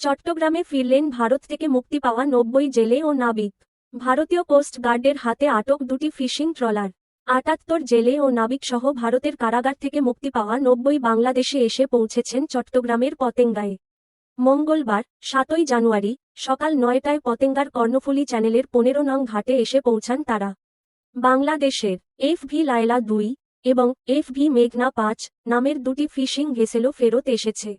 চট্টগ্রামে ফিরলেন ভারত থেকে মুক্তি পাওয়া ৯০ জেলে ও নাবিক। ভারতীয় কোস্ট গার্ডের হাতে আটক দুটি ফিশিং ট্রলার। ৭৮ জেলে ও নাবিকসহ ভারতের কারাগার থেকে মুক্তি পাওয়া ৯০ বাংলাদেশে এসে পৌঁছেছেন চট্টগ্রামের পতেঙ্গায়। মঙ্গলবার ৭ই জানুয়ারি সকাল ৯টায় পতেঙ্গার কর্ণফুলী চ্যানেলের ১৫ নং ঘাটে এসে পৌঁছান তারা। বাংলাদেশের এফভি লায়লা ২ এবং এফভি মেঘনা ৫ নামের দুটি ফিশিং ভেসেলও ফেরত এসেছে।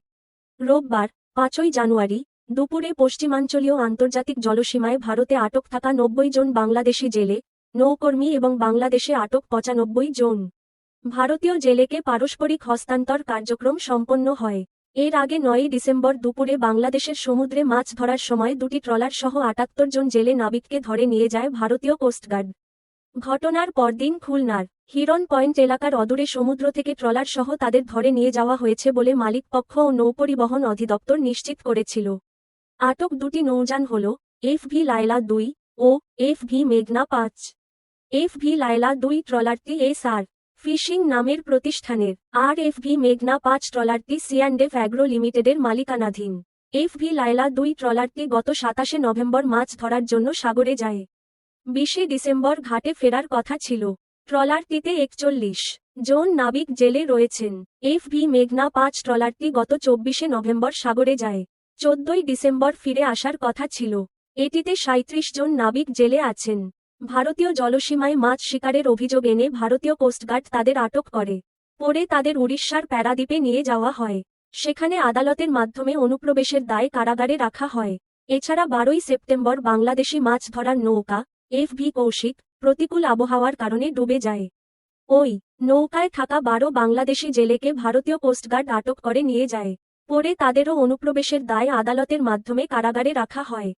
রোববার ৫ই জানুয়ারি দুপুরে পশ্চিমাঞ্চলীয় আন্তর্জাতিক জলসীমায় ভারতে আটক থাকা ৯০ জন বাংলাদেশি জেলে, নৌকর্মী এবং বাংলাদেশে আটক ৯৫ জন ভারতীয় জেলেকে পারস্পরিক হস্তান্তর কার্যক্রম সম্পন্ন হয়। এর আগে ৯ই ডিসেম্বর দুপুরে বাংলাদেশের সমুদ্রে মাছ ধরার সময় দুটি ট্রলার সহ ৭৮ জন জেলে নাবিককে ধরে নিয়ে যায় ভারতীয় কোস্টগার্ড। ঘটনার পরদিন খুলনার হিরন পয়েন্ট এলাকার অদূরে সমুদ্র থেকে ট্রলার সহ তাদের ধরে নিয়ে যাওয়া হয়েছে বলে মালিকপক্ষ ও নৌপরিবহন অধিদপ্তর নিশ্চিত করেছিল। আটক দুটি নৌযান হল এফভি লায়লা ২ ও এফভি মেঘনা ৫। এফভি লায়লা ২ ট্রলারটি এসআর ফিশিং নামের প্রতিষ্ঠানের, আর এফভি মেঘনা ৫ ট্রলারটি সি&এফ অ্যাগ্রো লিমিটেডের মালিকানাধীন। এফভি লায়লা ২ ট্রলারটি গত ২৭শে নভেম্বর মাছ ধরার জন্য সাগরে যায়। ২০শে ডিসেম্বর ঘাটে ফেরার কথা ছিল। ট্রলারটিতে ৪১ জন নাবিক জেলে রয়েছেন। এফভি মেঘনা ৫ ট্রলারটি গত ২৪শে নভেম্বর সাগরে যায়। ১৪ই ডিসেম্বর ফিরে আসার কথা ছিল। এটিতে ৩৭ জন নাবিক জেলে আছেন। ভারতীয় জলসীমায় মাছ শিকারের অভিযোগ এনে ভারতীয় কোস্টগার্ড তাদের আটক করে। পরে তাদের উড়িষ্যার প্যারাদ্বীপে নিয়ে যাওয়া হয়। সেখানে আদালতের মাধ্যমে অনুপ্রবেশের দায়ে কারাগারে রাখা হয়। এছাড়া ১২ই সেপ্টেম্বর বাংলাদেশি মাছ ধরার নৌকা এফভি কৌশিক প্রতিকূল আবহাওয়ার কারণে ডুবে যায়। ওই নৌকায় থাকা ১২ বাংলাদেশি জেলেকে ভারতীয় কোস্টগার্ড আটক করে নিয়ে যায়। পরে তাদেরও অনুপ্রবেশের দায়ে আদালতের মাধ্যমে কারাগারে রাখা হয়।